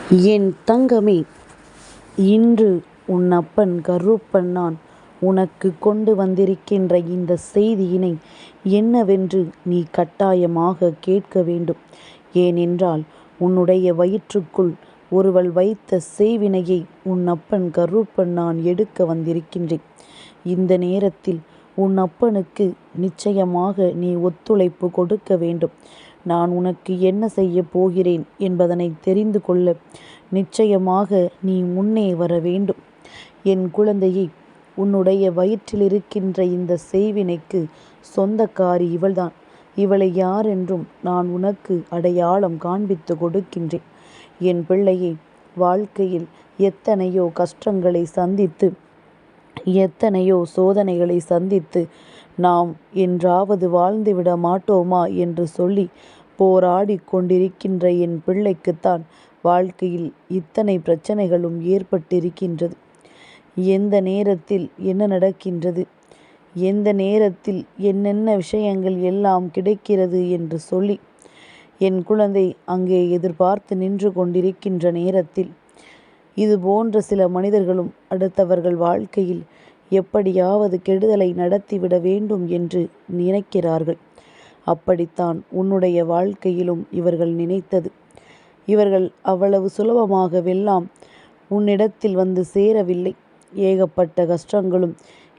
என் தங்கமே, இன்று உன் அப்பன் கருப்பன் நான் உனக்கு கொண்டு வந்திருக்கின்ற இந்த செய்தியினை என்னவென்று நீ கட்டாயமாக கேட்க வேண்டும். ஏனென்றால் உன்னுடைய வயிற்றுக்குள் ஒருவள் வைத்த செய்வினையை உன் அப்பன் கருப்பன் நான் எடுக்க வந்திருக்கின்றேன். இந்த நேரத்தில் உன் அப்பனுக்கு நிச்சயமாக நீ ஒத்துழைப்பு கொடுக்க வேண்டும். நான் உனக்கு என்ன செய்ய போகிறேன் என்பதனை தெரிந்து கொள்ள நிச்சயமாக நீ முன்னே வர வேண்டும். என் குழந்தையை, உன்னுடைய வயிற்றில் இருக்கின்ற இந்த செய்வினைக்கு சொந்தக்காரி இவள்தான். இவளை யாரென்றும் நான் உனக்கு அடையாளம் காண்பித்து கொடுக்கின்றேன். என் பிள்ளையை, வாழ்க்கையில் எத்தனையோ கஷ்டங்களை சந்தித்து, எத்தனையோ சோதனைகளை சந்தித்து நாம் என்றாவது வாழ்ந்துவிட மாட்டோமா என்று சொல்லி போராடி கொண்டிருக்கின்ற என் பிள்ளைக்குத்தான் வாழ்க்கையில் இத்தனை பிரச்சனைகளும் ஏற்பட்டிருக்கின்றது. எந்த நேரத்தில் என்ன நடக்கின்றது, எந்த நேரத்தில் என்னென்ன விஷயங்கள் எல்லாம் கிடைக்கிறது என்று சொல்லி என் குழந்தை அங்கே எதிர்பார்த்து நின்று கொண்டிருக்கின்ற நேரத்தில் இது போன்ற சில மனிதர்களும் அடுத்தவர்கள் வாழ்க்கையில் எப்படியாவது கெடுதலை நடத்திவிட வேண்டும் என்று நினைக்கிறார்கள். அப்படித்தான் உன்னுடைய வாழ்க்கையிலும் இவர்கள் நினைத்தது. இவர்கள் அவ்வளவு சுலபமாகவெல்லாம் உன்னிடத்தில் வந்து சேரவில்லை. ஏகப்பட்ட கஷ்டங்களும்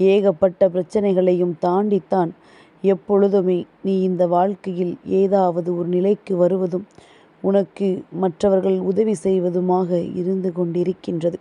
ஏகப்பட்ட பிரச்சனைகளையும் தாண்டித்தான் எப்பொழுதுமே நீ இந்த வாழ்க்கையில் ஏதாவது ஒரு நிலைக்கு வருவதும் உனக்கு மற்றவர்கள் உதவி செய்வதுமாக இருந்து கொண்டிருக்கின்றது.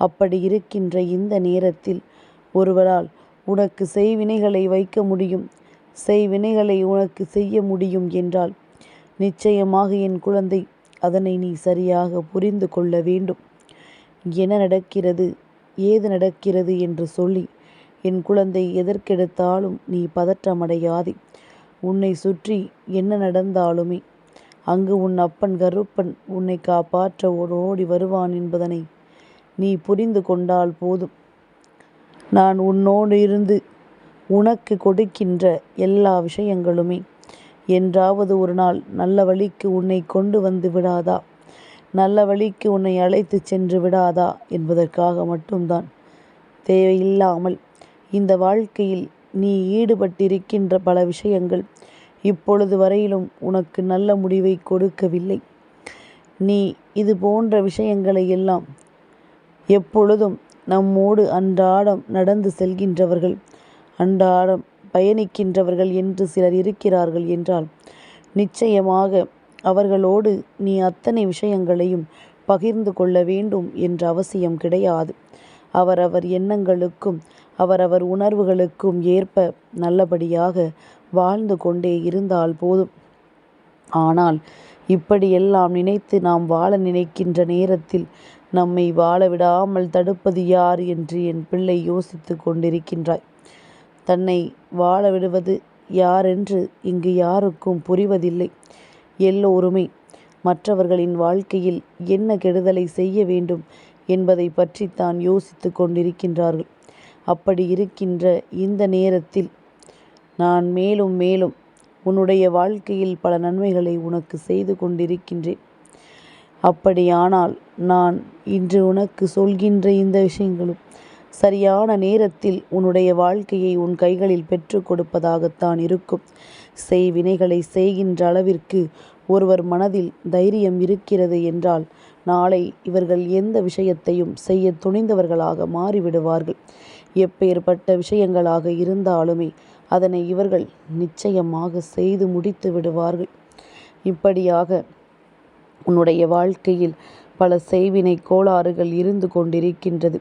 அப்படி இருக்கின்ற இந்த நேரத்தில் ஒருவரால் உனக்கு செய்வினைகளை வைக்க முடியும், செய்வினைகளை உனக்கு செய்ய முடியும் என்றால் நிச்சயமாக என் குழந்தை, அதனை நீ சரியாக புரிந்து கொள்ள வேண்டும். என்ன நடக்கிறது, ஏது நடக்கிறது என்று சொல்லி என் குழந்தை எதற்கெடுத்தாலும் நீ பதற்றமடையாதே. உன்னை சுற்றி என்ன நடந்தாலுமே அங்கு உன் அப்பன் கருப்பன் உன்னை காப்பாற்ற ஓடி வருவான் என்பதனை நீ புரிந்து கொண்டால் போதும். நான் உன்னோடு இருந்து உனக்கு கொடுக்கின்ற எல்லா விஷயங்களுமே என்றாவது ஒரு நாள் நல்ல வழிக்கு உன்னை கொண்டு வந்து விடாதா, நல்ல வழிக்கு உன்னை அழைத்து சென்று விடாதா என்பதற்காக மட்டும்தான். தேவையில்லாமல் இந்த வாழ்க்கையில் நீ ஈடுபட்டிருக்கின்ற பல விஷயங்கள் இப்பொழுது வரையிலும் உனக்கு நல்ல முடிவை கொடுக்கவில்லை. நீ இது போன்ற விஷயங்களை எல்லாம் எப்பொழுதும் நம்மோடு அன்றாடம் நடந்து செல்கின்றவர்கள், அன்றாடம் பயணிக்கின்றவர்கள் என்று சிலர் இருக்கிறார்கள் என்றால் நிச்சயமாக அவர்களோடு நீ அத்தனை விஷயங்களையும் பகிர்ந்து கொள்ள வேண்டும் என்ற அவசியம் கிடையாது. அவரவர் எண்ணங்களுக்கும் அவரவர் உணர்வுகளுக்கும் ஏற்ப நல்லபடியாக வாழ்ந்து கொண்டே இருந்தால் போதும். ஆனால் இப்படியெல்லாம் நினைத்து நாம் வாழ நினைக்கின்ற நேரத்தில் நம்மை வாழ விடாமல் தடுப்பது யார் என்று என் பிள்ளை யோசித்து கொண்டிருக்கின்றாய். தன்னை வாழ விடுவது யாரென்று இங்கு யாருக்கும் புரிவதில்லை. எல்லோருமே மற்றவர்களின் வாழ்க்கையில் என்ன கெடுதலை செய்ய வேண்டும் என்பதை பற்றித்தான் யோசித்து கொண்டிருக்கின்றார்கள். அப்படி இருக்கின்ற இந்த நேரத்தில் நான் மேலும் மேலும் உன்னுடைய வாழ்க்கையில் பல நன்மைகளை உனக்கு செய்து கொண்டிருக்கின்றேன். அப்படியானால் நான் இன்று உனக்கு சொல்கின்ற இந்த விஷயங்களும் சரியான நேரத்தில் உன்னுடைய வாழ்க்கையை உன் கைகளில் பெற்று கொடுப்பதாகத்தான் இருக்கும். செய்வினைகளை செய்கின்ற அளவிற்கு ஒருவர் மனதில் தைரியம் இருக்கிறது என்றால் நாளை இவர்கள் எந்த விஷயத்தையும் செய்ய துணிந்தவர்களாக மாறிவிடுவார்கள். எப்பேற்பட்ட விஷயங்களாக இருந்தாலுமே அதனை இவர்கள் நிச்சயமாக செய்து முடித்து விடுவார்கள். இப்படியாக உன்னுடைய வாழ்க்கையில் பல செய்வினை கோளாறுகள் இருந்து கொண்டிருக்கின்றது.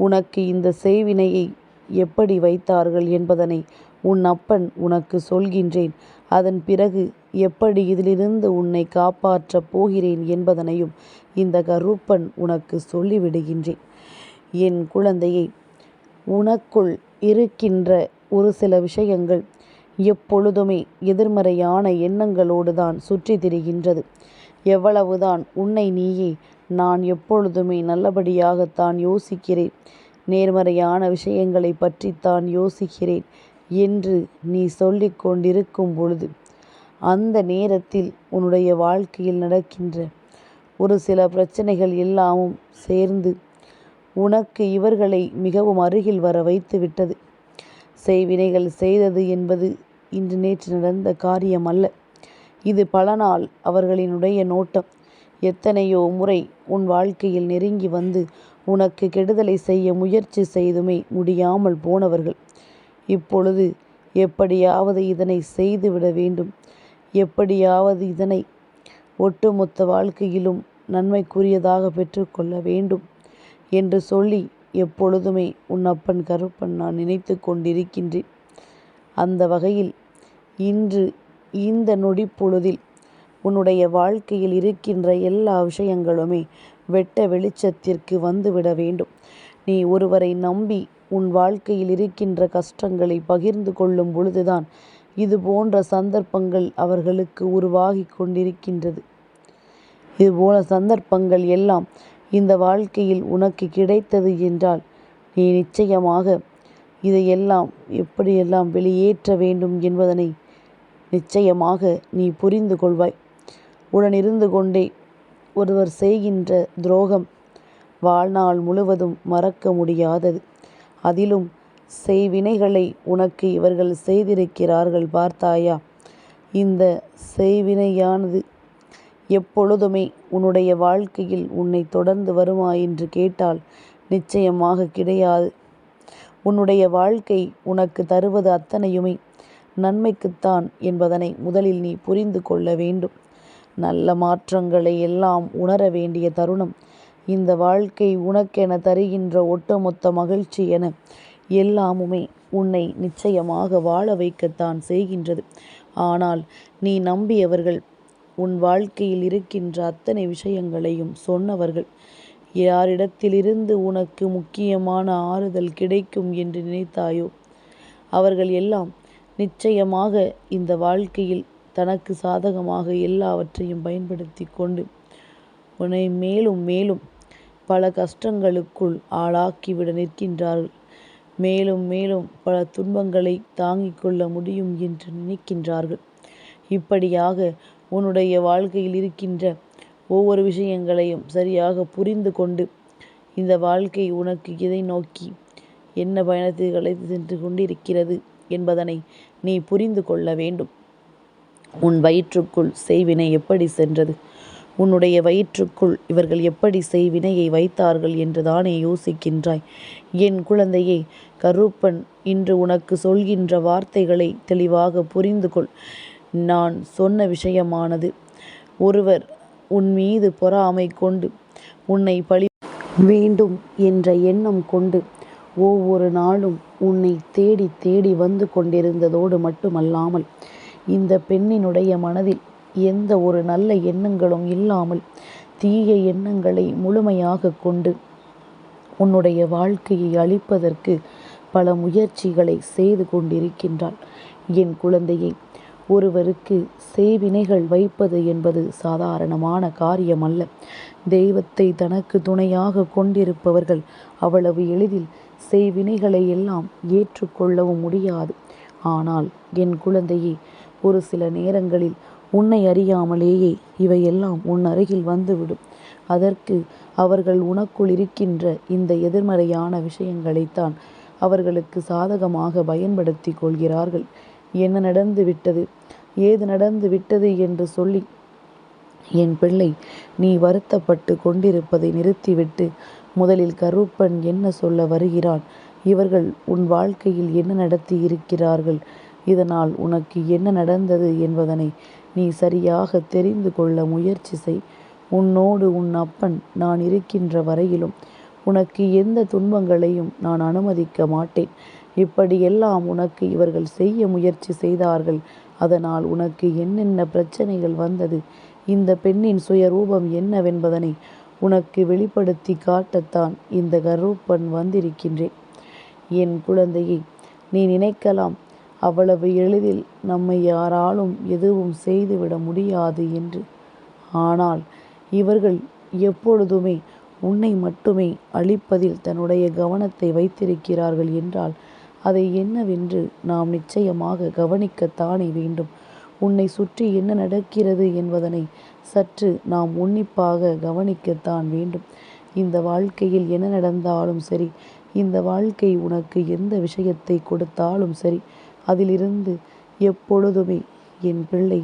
உனக்கு இந்த செய்வினையை எப்படி வைத்தார்கள் என்பதனை உன் அப்பன் உனக்கு சொல்கின்றேன். அதன் பிறகு எப்படி இதிலிருந்து உன்னை காப்பாற்றப் போகிறேன் என்பதனையும் இந்த கருப்பன் உனக்கு சொல்லிவிடுகின்றேன். என் குழந்தையை, உனக்குள் இருக்கின்ற ஒரு சில விஷயங்கள் எப்பொழுதுமே எதிர்மறையான எண்ணங்களோடு தான் சுற்றி திரிகின்றது. எவ்வளவுதான் உன்னை நீயே நான் எப்பொழுதுமே நல்லபடியாகத்தான் யோசிக்கிறேன், நேர்மறையான விஷயங்களை பற்றித்தான் யோசிக்கிறேன் என்று நீ சொல்லிக் கொண்டிருக்கும் பொழுது அந்த நேரத்தில் உன்னுடைய வாழ்க்கையில் நடக்கின்ற ஒரு சில பிரச்சனைகள் எல்லாமும் சேர்ந்து உனக்கு இவர்களை மிகவும் அருகில் வர வைத்து விட்டது. செய்வினைகள் செய்தது என்பது இன்று நேற்று நடந்த காரியம் அல்ல. இது பல நாள் அவர்களினுடைய நோட்டம். எத்தனையோ முறை உன் வாழ்க்கையில் நெருங்கி வந்து உனக்கு கெடுதலை செய்ய முயற்சி செய்துமே முடியாமல் போனவர்கள். இப்பொழுது எப்படியாவது இதனை செய்துவிட வேண்டும், எப்படியாவது இதனை ஒட்டுமொத்த வாழ்க்கையிலும் நன்மைக்குரியதாக பெற்றுக்கொள்ள வேண்டும் என்று சொல்லி எப்பொழுதுமே உன் அப்பன் கருப்பன் நான் நினைத்து கொண்டிருக்கின்றேன். அந்த வகையில் இன்று இந்த நொடி பொழுதில் உன்னுடைய வாழ்க்கையில் இருக்கின்ற எல்லா விஷயங்களுமே வெட்ட வெளிச்சத்திற்கு வந்துவிட வேண்டும். நீ ஒருவரை நம்பி உன் வாழ்க்கையில் இருக்கின்ற கஷ்டங்களை பகிர்ந்து கொள்ளும் பொழுதுதான் இது போன்ற சந்தர்ப்பங்கள் அவர்களுக்கு உருவாகி கொண்டிருக்கின்றது. இதுபோல சந்தர்ப்பங்கள் எல்லாம் இந்த வாழ்க்கையில் உனக்கு கிடைத்தது என்றால் நீ நிச்சயமாக இதையெல்லாம் எப்படியெல்லாம் வெளியேற்ற வேண்டும் என்பதனை நிச்சயமாக நீ புரிந்து கொள்வாய். உடனிருந்து கொண்டே ஒருவர் செய்கின்ற துரோகம் வாழ்நாள் முழுவதும் மறக்க முடியாதது. அதிலும் செய்வினைகளை உனக்கு இவர்கள் செய்திருக்கிறார்கள் பார்த்தாயா? இந்த செய்வினையானது எப்பொழுதுமே உன்னுடைய வாழ்க்கையில் உன்னை தொடர்ந்து வருமா என்று கேட்டால் நிச்சயமாக கிடையாது. உன்னுடைய வாழ்க்கை உனக்கு தருவது அத்தனையுமே நன்மைக்குத்தான் என்பதனை முதலில் நீ புரிந்து கொள்ள வேண்டும். நல்ல மாற்றங்களை எல்லாம் உணர வேண்டிய தருணம். இந்த வாழ்க்கை உனக்கென தருகின்ற ஒட்டுமொத்த மகிழ்ச்சி என எல்லாமுமே உன்னை நிச்சயமாக வாழ வைக்கத்தான் செய்கின்றது. ஆனால் நீ நம்பியவர்கள், உன் வாழ்க்கையில் இருக்கின்ற அத்தனை விஷயங்களையும் சொன்னவர்கள், யாரிடத்திலிருந்து உனக்கு முக்கியமான ஆறுதல் கிடைக்கும் என்று நினைத்தாயோ அவர்கள் எல்லாம் நிச்சயமாக இந்த வாழ்க்கையில் தனக்கு சாதகமாக எல்லாவற்றையும் பயன்படுத்தி கொண்டு உன்னை மேலும் மேலும் பல கஷ்டங்களுக்குள் ஆளாக்கிவிட நிற்கின்றார்கள். மேலும் மேலும் பல துன்பங்களை தாங்கிக் கொள்ள முடியும் என்று நினைக்கின்றார்கள். இப்படியாக உன்னுடைய வாழ்க்கையில் இருக்கின்ற ஒவ்வொரு விஷயங்களையும் சரியாக புரிந்து கொண்டு இந்த வாழ்க்கை உனக்கு எதை நோக்கி என்ன பயணத்தில் அழைத்து சென்று கொண்டிருக்கிறது என்பதனை நீ புரிந்து கொள்ள வேண்டும். உன் வயிற்றுக்குள் செய்வினை எப்படி சென்றது, உன்னுடைய வயிற்றுக்குள் இவர்கள் எப்படி செய்வினையை வைத்தார்கள் என்றுதானே யோசிக்கின்றாய். என் குழந்தையே, கருப்பன் இன்று உனக்கு சொல்கின்ற வார்த்தைகளை தெளிவாக புரிந்து கொள். நான் சொன்ன விஷயமானது, ஒருவர் உன் மீது பொறாமை கொண்டு உன்னை பழி வேண்டும் என்ற எண்ணம் கொண்டு ஒவ்வொரு நாளும் உன்னை தேடி தேடி வந்து கொண்டிருந்ததோடு மட்டுமல்லாமல் இந்த பெண்ணினுடைய மனதில் எந்த ஒரு நல்ல எண்ணங்களும் இல்லாமல் தீய எண்ணங்களை முழுமையாக கொண்டு உன்னுடைய வாழ்க்கையை அழிப்பதற்கு பல முயற்சிகளை செய்து கொண்டிருக்கின்றாள். என் குழந்தையை, ஒருவருக்கு செய்வினைகள் வைப்பது என்பது சாதாரணமான காரியம் அல்ல. தெய்வத்தை தனக்கு துணையாக கொண்டிருப்பவர்கள் அவ்வளவு எளிதில் செய்வினைகளை எல்லாம் ஏற்றுக்கொள்ளவும் முடியாது. ஆனால் என் குழந்தையே, ஒரு சில நேரங்களில் உன்னை அறியாமலேயே இவையெல்லாம் உன் அருகில் வந்துவிடும். அதற்கு அவர்கள் உனக்குள் இருக்கின்ற இந்த எதிர்மறையான விஷயங்களைத்தான் அவர்களுக்கு சாதகமாக பயன்படுத்தி கொள்கிறார்கள். என்ன நடந்து விட்டது, ஏது நடந்து விட்டது என்று சொல்லி என் பிள்ளை, நீ வருத்தப்பட்டு கொண்டிருப்பதை நிறுத்திவிட்டு முதலில் கருப்பன் என்ன சொல்ல வருகிறான், இவர்கள் உன் வாழ்க்கையில் என்ன நடத்தி இருக்கிறார்கள், இதனால் உனக்கு என்ன நடந்தது என்பதனை நீ சரியாக தெரிந்து கொள்ள முயற்சி செய். உன்னோடு உன் அப்பன் நான் இருக்கின்ற வரையிலும் உனக்கு எந்த துன்பங்களையும் நான் அனுமதிக்க மாட்டேன். இப்படியெல்லாம் உனக்கு இவர்கள் செய்ய முயற்சி செய்தார்கள். அதனால் உனக்கு என்னென்ன பிரச்சனைகள் வந்தது, இந்த பெண்ணின் சுயரூபம் என்னவென்பதனை உனக்கு வெளிப்படுத்தி காட்டத்தான் இந்த கருப்பன் வந்திருக்கின்றேன். என் குழந்தையை, நீ நினைக்கலாம் அவ்வளவு எளிதில் நம்மை யாராலும் எதுவும் செய்துவிட முடியாது என்று. ஆனால் இவர்கள் எப்பொழுதுமே உன்னை மட்டுமே அழிப்பதில் தன்னுடைய கவனத்தை வைத்திருக்கிறார்கள் என்றால் அதை என்னவென்று நாம் நிச்சயமாக கவனிக்கத்தானே வேண்டும். உன்னை சுற்றி என்ன நடக்கிறது என்பதனை சற்று நாம் உன்னிப்பாக கவனிக்கத்தான் வேண்டும். இந்த வாழ்க்கையில் என்ன நடந்தாலும் சரி, இந்த வாழ்க்கை உனக்கு எந்த விஷயத்தை கொடுத்தாலும் சரி, அதிலிருந்து எப்பொழுதுமே என் பிள்ளை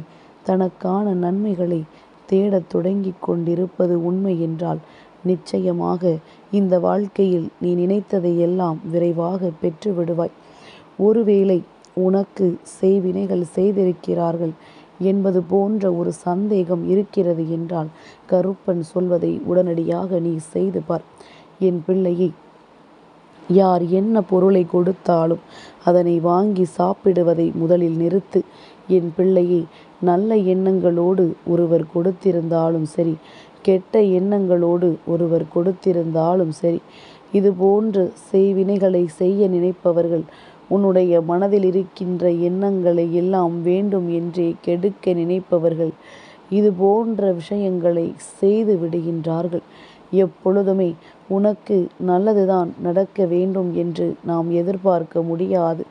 தனக்கான நன்மைகளை தேடத் தொடங்கி கொண்டிருப்பது உண்மை என்றால் நிச்சயமாக இந்த வாழ்க்கையில் நீ நினைத்ததை எல்லாம் விரைவாக பெற்று விடுவாய். ஒருவேளை உனக்கு செய்வினைகள் செய்திருக்கிறார்கள் என்பது போன்ற ஒரு சந்தேகம் இருக்கிறது என்றால் கருப்பன் சொல்வதை உடனடியாக நீ செய்து பார். என் பிள்ளையை, யார் என்ன பொருளை கொடுத்தாலும் அதனை வாங்கி சாப்பிடுவதை முதலில் நிறுத்து. என் பிள்ளையை, நல்ல எண்ணங்களோடு ஒருவர் கொடுத்திருந்தாலும் சரி, கெட்ட எண்ணங்களோடு ஒருவர் கொடுத்திருந்தாலும் சரி, இது போன்ற செய்வினைகளை செய்ய நினைப்பவர்கள் உன்னுடைய மனதில் இருக்கின்ற எண்ணங்களை எல்லாம் வேண்டும் என்றே கெடுக்க நினைப்பவர்கள் இது போன்ற விஷயங்களை செய்து விடுகின்றார்கள். எப்பொழுதுமே உனக்கு நல்லதுதான் நடக்க வேண்டும் என்று நாம் எதிர்பார்க்க முடியாது.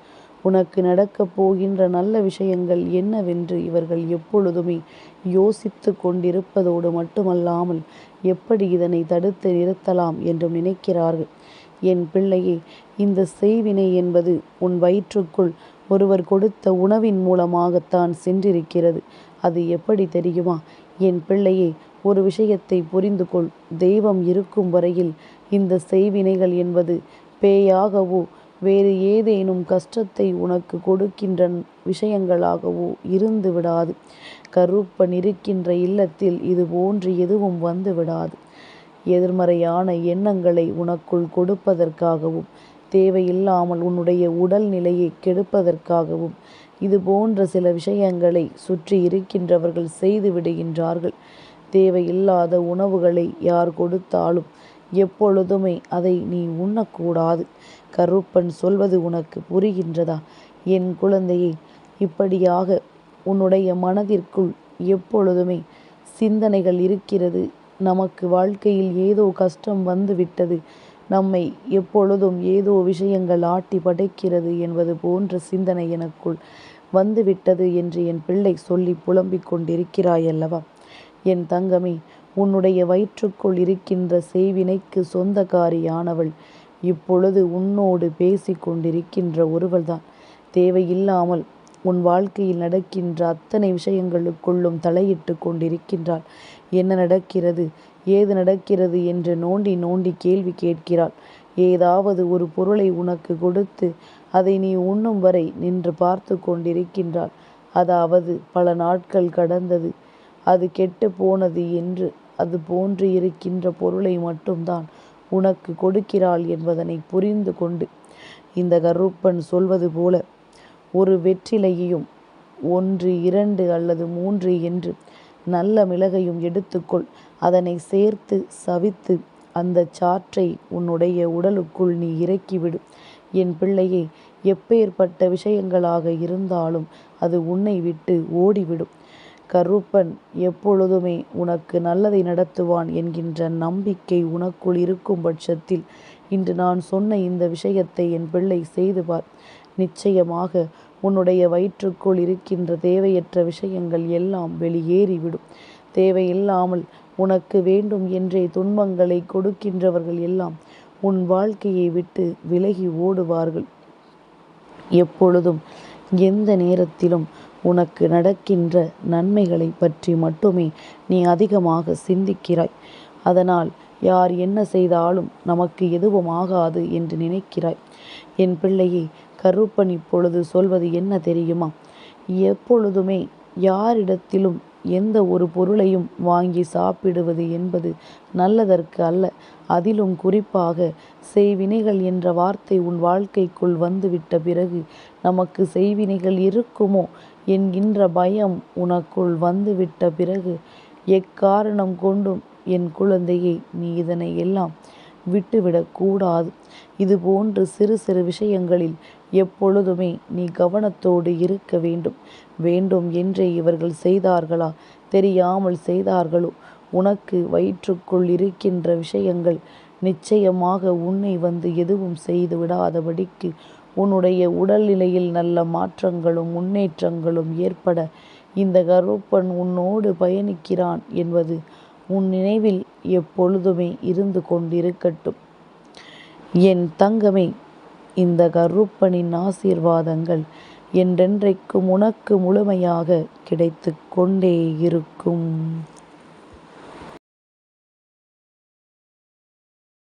உனக்கு நடக்கப் போகின்ற நல்ல விஷயங்கள் என்னவென்று இவர்கள் எப்பொழுதுமே யோசித்து கொண்டிருப்பதோடு மட்டுமல்லாமல் எப்படி இதனை தடுத்து நிறுத்தலாம் என்றும் நினைக்கிறார்கள். என் பிள்ளையே, இந்த செய்வினை என்பது உன் வயிற்றுக்குள் ஒருவர் கொடுத்த உணவின் மூலமாகத்தான் சென்றிருக்கிறது. அது எப்படி தெரியுமா? என் பிள்ளையே, ஒரு விஷயத்தை புரிந்து கொள். தெய்வம் இருக்கும் வரையில் இந்த செய்வினைகள் என்பது பேயாகவோ வேறு ஏதேனும் கஷ்டத்தை உனக்கு கொடுக்கின்ற விஷயங்களாகவோ இருந்து விடாது. கருப்பன் இருக்கின்ற இல்லத்தில் இது போன்று எதுவும் வந்து விடாது. எதிர்மறையான எண்ணங்களை உனக்குள் கொடுப்பதற்காகவும் தேவையில்லாமல் உன்னுடைய உடல் நிலையை கெடுப்பதற்காகவும் இது போன்ற சில விஷயங்களை சுற்றி இருக்கின்றவர்கள் செய்து விடுகின்றார்கள். தேவையில்லாத உணவுகளை யார் கொடுத்தாலும் எப்பொழுதுமே அதை நீ உண்ணக்கூடாது. கருப்பன் சொல்வது உனக்கு புரிகின்றதா? என் குழந்தையை, இப்படியாக உன்னுடைய மனதிற்குள் எப்பொழுதுமே சிந்தனைகள் இருக்கிறது. நமக்கு வாழ்க்கையில் ஏதோ கஷ்டம் வந்து விட்டது, நம்மை எப்பொழுதும் ஏதோ விஷயங்கள் ஆட்டி படைக்கிறது என்பது போன்ற சிந்தனை எனக்குள் வந்துவிட்டது என்று என் பிள்ளை சொல்லி புலம்பிக் கொண்டிருக்கிறாயல்லவா? என் தங்கமே, உன்னுடைய வயிற்றுக்குள் இருக்கின்ற செய்வினைக்கு சொந்தக்காரியானவள் இப்பொழுது உன்னோடு பேசி கொண்டிருக்கின்ற ஒருவள்தான். தேவையில்லாமல் உன் வாழ்க்கையில் நடக்கின்ற அத்தனை விஷயங்களுக்குள்ளும் தலையிட்டு கொண்டிருக்கின்றாள். என்ன நடக்கிறது, ஏது நடக்கிறது என்று நோண்டி நோண்டி கேள்வி கேட்கிறாள். ஏதாவது ஒரு பொருளை உனக்கு கொடுத்து அதை நீ உண்ணும் வரை நின்று பார்த்து கொண்டிருக்கின்றாள். அதாவது பல நாட்கள் கடந்தது, அது கெட்டு போனது என்று அது போன்று இருக்கின்ற பொருளை மட்டும்தான் உனக்கு கொடுக்கிறாள் என்பதனை புரிந்து கொண்டு இந்த கருப்பன் சொல்வது போல ஒரு வெற்றிலையையும் 1, 2 அல்லது 3 என்று நல்ல மிளகையும் எடுத்துக்கொள். அதனை சேர்த்து சவித்து அந்த சாற்றை உன்னுடைய உடலுக்குள் நீ இறக்கிவிடு. என் பிள்ளையே, எப்பேற்பட்ட விஷயங்களாக இருந்தாலும் அது உன்னை விட்டு ஓடிவிடும். கருப்பன் எப்பொழுதுமே உனக்கு நல்லதை நடத்துவான் என்கின்ற நம்பிக்கை உனக்குள் இருக்கும் பட்சத்தில் இன்று நான் சொன்ன இந்த விஷயத்தை என் பிள்ளை செய்து பார். நிச்சயமாக உன்னுடைய வயிற்றுக்குள் இருக்கின்ற தேவையற்ற விஷயங்கள் எல்லாம் வெளியேறிவிடும். தேவையில்லாமல் உனக்கு வேண்டும் என்றே துன்பங்களை கொடுக்கின்றவர்கள் எல்லாம் உன் வாழ்க்கையை விட்டு விலகி ஓடுவார்கள். எப்பொழுதும் எந்த நேரத்திலும் உனக்கு நடக்கின்ற நன்மைகளை பற்றி மட்டுமே நீ அதிகமாக சிந்திக்கிறாய். அதனால் யார் என்ன செய்தாலும் நமக்கு எதுவும் ஆகாது என்று நினைக்கிறாய். என் பிள்ளையை, கருப்பன் இப்பொழுது சொல்வது என்ன தெரியுமா? எப்பொழுதுமே யாரிடத்திலும் எந்த ஒரு பொருளையும் வாங்கி சாப்பிடுவது என்பது நல்லதற்கு அல்ல. அதிலும் குறிப்பாக செய்வினைகள் என்ற வார்த்தை உன் வாழ்க்கைக்குள் வந்துவிட்ட பிறகு நமக்கு செய்வினைகள் இருக்குமோ என்கின்ற பயம் உனக்குள் வந்துவிட்ட பிறகு எக்காரணம் கொண்டும் என் குழந்தையை நீ இதனை எல்லாம் விட்டுவிடக்கூடாது. இதுபோன்று சிறு சிறு விஷயங்களில் எப்பொழுதுமே நீ கவனத்தோடு இருக்க வேண்டும். வேண்டும் என்றே இவர்கள் செய்தார்களா, தெரியாமல் செய்தார்களோ, உனக்கு வயிற்றுக்குள் இருக்கின்ற விஷயங்கள் நிச்சயமாக உன்னை வந்து எதுவும் செய்து விடாதபடிக்கு உன்னுடைய உடல்நிலையில் நல்ல மாற்றங்களும் முன்னேற்றங்களும் ஏற்பட இந்த கருப்பன் உன்னோடு பயணிக்கிறான் என்பது உன் நினைவில் எப்பொழுதுமே இருந்து கொண்டிருக்கட்டும். என் தங்கமே, இந்த கருப்பனின் ஆசீர்வாதங்கள் என்றென்றைக்கும் உனக்கு முழுமையாக கிடைத்து கொண்டே இருக்கும்.